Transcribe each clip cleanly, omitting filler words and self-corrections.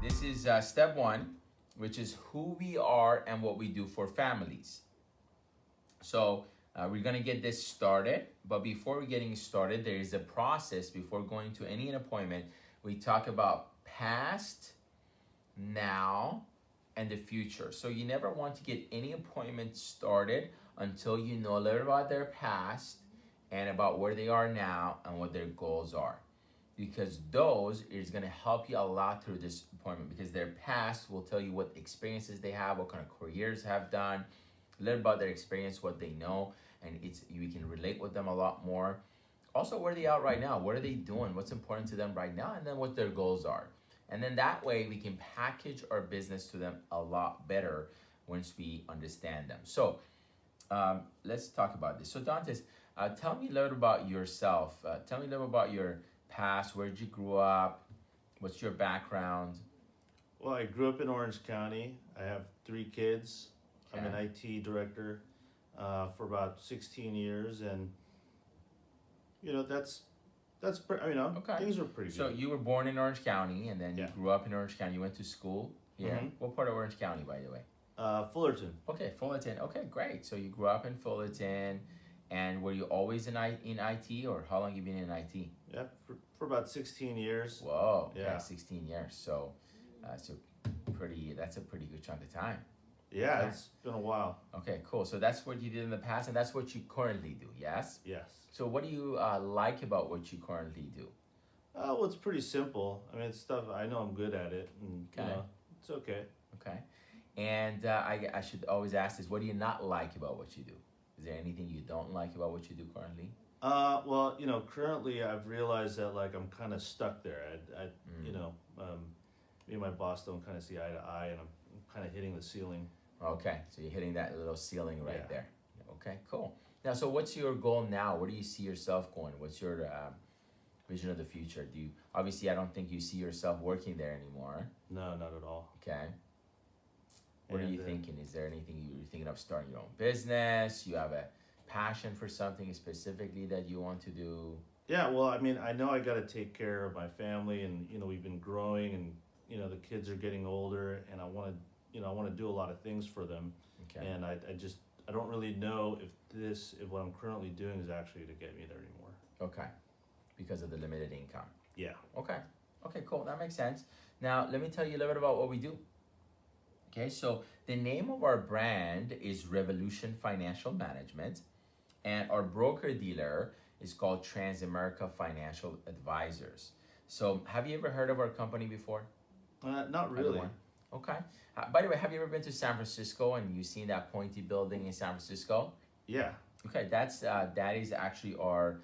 This is step one, which is who we are and what we do for families. So we're gonna get this started, but before we're getting started, there is a process before going to any appointment. We talk about past, now, and the future. So you never want to get any appointment started until you know a little about their past and about where they are now and what their goals are. Because those is going to help you a lot through this appointment, because their past will tell you what experiences they have, what kind of careers have done, a little about their experience, what they know, and you can relate with them a lot more. Also, where are they at right now? What are they doing? What's important to them right now? And then what their goals are. And then that way we can package our business to them a lot better once we understand them. So let's talk about this. So Dantes, tell me a little about yourself. Tell me a little about your past. Where did you grow up? What's your background? Well, I grew up in Orange County. I have 3 kids. I'm an Okay. IT director for about 16 years, and that's Okay. things are pretty So good. you were born in Orange County, and then you Yeah. grew up in Orange County. You went to school here. Mhm. What part of Orange County, by the way? Fullerton. Okay, Fullerton. Okay, great. So you grew up in Fullerton, and were you always in IT, or how long you been in IT? Yeah, for about 16 years. Whoa. Okay, Yeah. 16 years. So, that's a pretty good chunk of time. Yeah, Okay. it's been a while. Okay, cool. So that's what you did in the past, and that's what you currently do. Yes. Yes. So what do you like about what you currently do? Well, it's pretty simple. I mean, it's stuff I know I'm good at it, and Okay. it's okay. Okay. And I should always ask this: what do you not like about what you do? Is there anything you don't like about what you do currently? Well, currently I've realized that like I'm kind of stuck there. Me and my boss don't kind of see eye to eye, and I'm kind of hitting the ceiling. Okay, so you're hitting that little ceiling right Yeah. there. Okay, cool. Now, so what's your goal now? Where do you see yourself going? What's your vision of the future? Obviously, I don't think you see yourself working there anymore. No, not at all. Okay. What are And, you thinking? Is there anything you're thinking of starting your own business? You have a passion for something specifically that you want to do? Yeah, well, I mean, I know I got to take care of my family, and we've been growing, and the kids are getting older, and I want to do a lot of things for them, Okay. and I don't really know if what I'm currently doing is actually to get me there anymore. Okay. Because of the limited income. Yeah. Okay. Okay, cool. That makes sense. Now, let me tell you a little bit about what we do. Okay, so the name of our brand is Revolution Financial Management, and our broker dealer is called Transamerica Financial Advisors. So, have you ever heard of our company before? Not really. Everyone? Okay. By the way, have you ever been to San Francisco and you've seen that pointy building in San Francisco? Yeah. Okay, that is actually our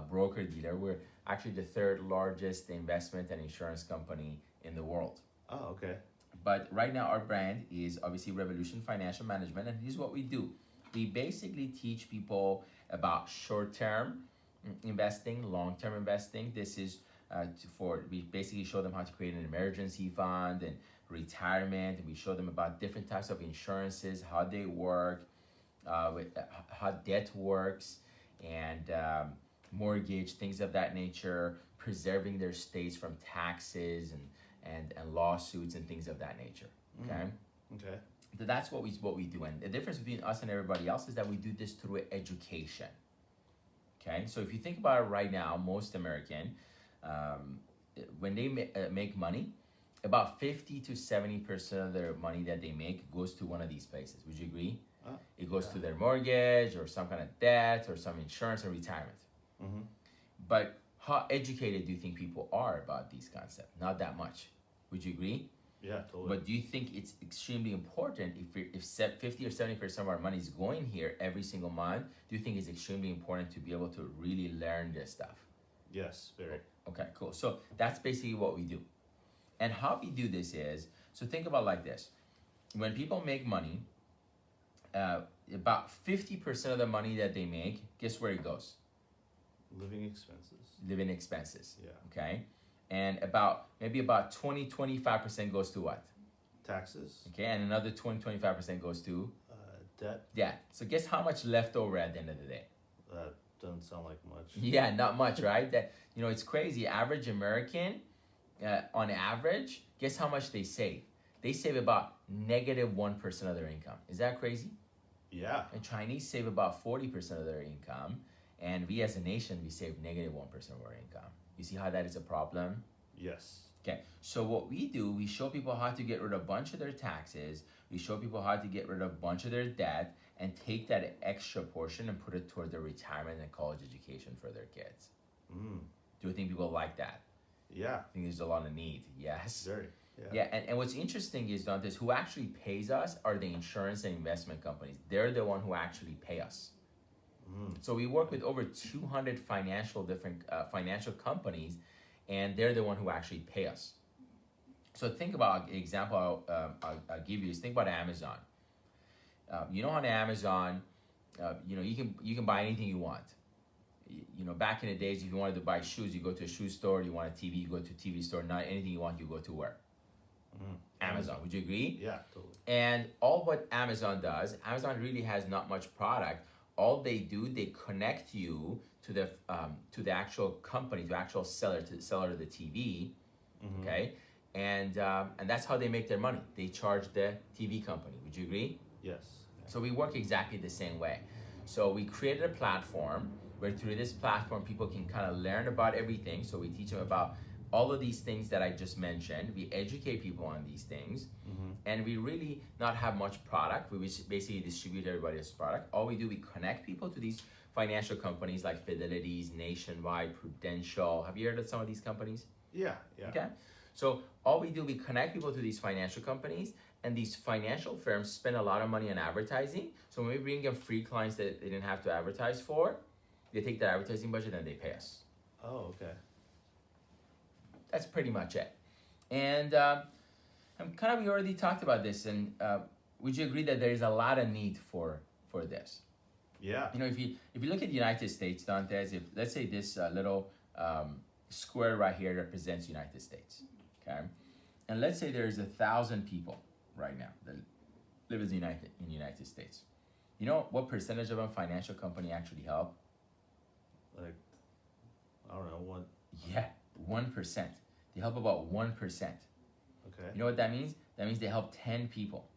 broker dealer. We're actually the 3rd largest investment and insurance company in the world. Oh, okay. But right now, our brand is obviously Revolution Financial Management, and here's what we do. We basically teach people about short-term investing, long-term investing. This is we basically show them how to create an emergency fund and retirement. We show them about different types of insurances, how they work, how debt works, and mortgage, things of that nature, preserving their states from taxes and lawsuits and things of that nature. Okay. Okay. That's what we do, and the difference between us and everybody else is that we do this through education. Okay, so if you think about it right now, most American, when they make money, about 50 to 70% of their money that they make goes to one of these places. Would you agree? It goes to their mortgage or some kind of debt or some insurance or retirement. Mm-hmm. But how educated do you think people are about these concepts? Not that much. Would you agree? Yeah, totally. But do you think it's extremely important if 50 or 70% of our money is going here every single month? Do you think it's extremely important to be able to really learn this stuff? Yes, very. Okay, cool. So that's basically what we do. And how we do this is, so think about like this. When people make money, about 50% of the money that they make, guess where it goes? Living expenses. Living expenses. Yeah. Okay? And maybe about 20-25% goes to what? Taxes. Okay, and another 20-25% goes to Debt. debt. So guess how much left over at the end of the day? Doesn't sound like much. Yeah, not much, right? That it's crazy. Average American on average, guess how much they save? They save about -1% of their income. Is that crazy? Yeah. And Chinese save about 40% of their income, and we as a nation, we save -1% of our income. You see how that is a problem? Yes. Okay, so what we do, we show people how to get rid of a bunch of their taxes, we show people how to get rid of a bunch of their debt, and take that extra portion and put it toward their retirement and college education for their kids. Mm. Do you think people like that? Yeah. I think there's a lot of need, yes? Very. Yeah, and what's interesting is, Dantes, who actually pays us are the insurance and investment companies. They're the one who actually pay us. Mm. So we work with over 200 different financial companies, and they're the one who actually pay us. So think about an example I'll give you is think about Amazon. You know, on Amazon, you can buy anything you want. You know, back in the days, if you wanted to buy shoes, you go to a shoe store. You want a TV, you go to a TV store. Not anything you want, you go to where? Amazon. Would you agree? Yeah, totally. And all what Amazon does, Amazon really has not much product. All they do, they connect you to the actual company, the actual seller, to the seller of the TV. Mm-hmm. Okay, and that's how they make their money. They charge the TV company. Would you agree? Yes. So we work exactly the same way. So we created a platform where through this platform people can kind of learn about everything. So we teach them about all of these things that I just mentioned. We educate people on these things. Mm-hmm. And we really not have much product. We basically distribute everybody's product. All we do, we connect people to these financial companies like Fidelity's, Nationwide, Prudential. Have you heard of some of these companies? Yeah. Yeah. Okay. So all we do, we connect people to these financial companies, and these financial firms spend a lot of money on advertising. So when we bring them free clients that they didn't have to advertise for, they take their advertising budget and they pay us. Oh, okay. That's pretty much it. And we already talked about this, and would you agree that there is a lot of need for this? Yeah. You know, if you look at the United States, Dantes, if let's say this little square right here represents United States, okay, and let's say there's 1,000 people right now that live in the United States. You know what percentage of a financial company actually help? Like, I don't know, what? Yeah, 1%. They help about 1%. Okay. You know what that means? That means they help 10 people.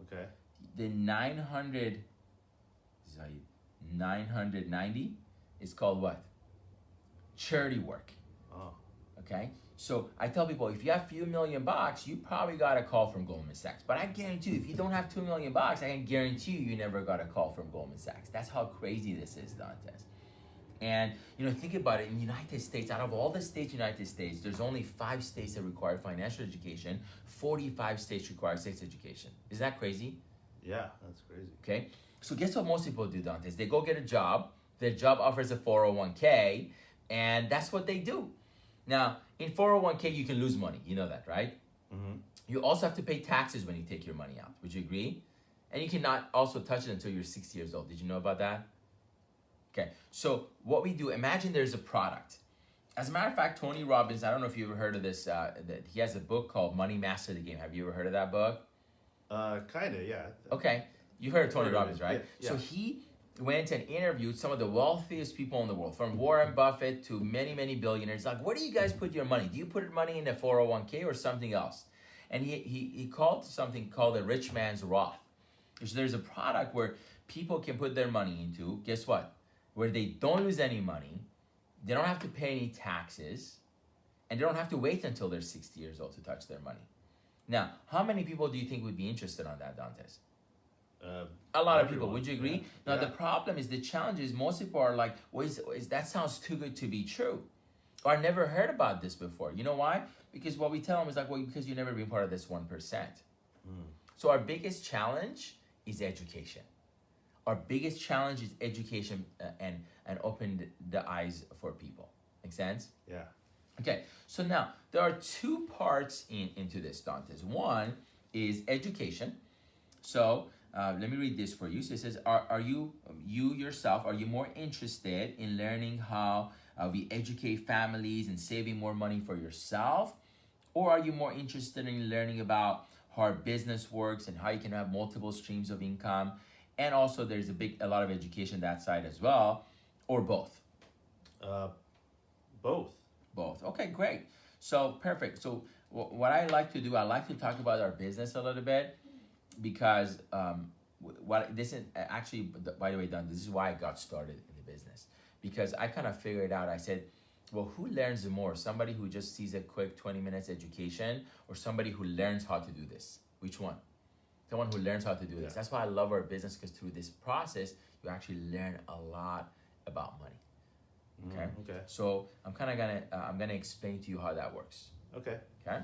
Okay. The 990 is called what? Charity work. Oh. Okay? So I tell people, if you have a few $1 million, you probably got a call from Goldman Sachs. But I guarantee you, if you don't have $2 million, I can guarantee you never got a call from Goldman Sachs. That's how crazy this is, Dantes. And, you know, think about it. In the United States, out of all the states in the United States, there's only 5 states that require financial education. 45 states require sex education. Is that crazy? Yeah, that's crazy. Okay? So guess what most people do, Dantes? They go get a job. Their job offers a 401k, and that's what they do. Now, in 401k, you can lose money. You know that, right? Mm-hmm. You also have to pay taxes when you take your money out. Would you agree? And you cannot also touch it until you're 60 years old. Did you know about that? Okay, so what we do, imagine there's a product. As a matter of fact, Tony Robbins, I don't know if you ever heard of this, that he has a book called Money Master the Game. Have you ever heard of that book? Kinda, yeah. Okay, you've heard of Tony Heard of Robbins, it, right? yeah. So he went and interviewed some of the wealthiest people in the world, from Warren Buffett to many, many billionaires. Like, where do you guys put your money? Do you put money in a 401k or something else? And he called something called a rich man's Roth. So there's a product where people can put their money into, guess what? Where they don't lose any money, they don't have to pay any taxes, and they don't have to wait until they're 60 years old to touch their money. Now, how many people do you think would be interested on that, Dantes? A lot of people. Would you agree? Yeah. Now, the problem is, the challenge is most people are like, well, that sounds too good to be true. Or I never heard about this before. You know why? Because what we tell them is like, well, because you've never been part of this 1%. So our biggest challenge is education. Our biggest challenge is education and open the eyes for people. Make sense? Yeah. Okay, so now there are 2 parts into this, Dantes. One is education. So let me read this for you. So it says, are you yourself, are you more interested in learning how we educate families and saving more money for yourself? Or are you more interested in learning about how our business works and how you can have multiple streams of income? And also there's a lot of education that side as well, or both? Both. Both. Okay, great. So perfect. So what I like to do, I like to talk about our business a little bit because what this is actually, by the way, Don, this is why I got started in the business because I kind of figured out. I said, well, who learns more? Somebody who just sees a quick 20 minutes education, or somebody who learns how to do this? Which one? Someone who learns how to do this. Yeah. That's why I love our business, because through this process, you actually learn a lot about money. Okay. Okay. So I'm kind of gonna I'm gonna explain to you how that works. Okay. Okay.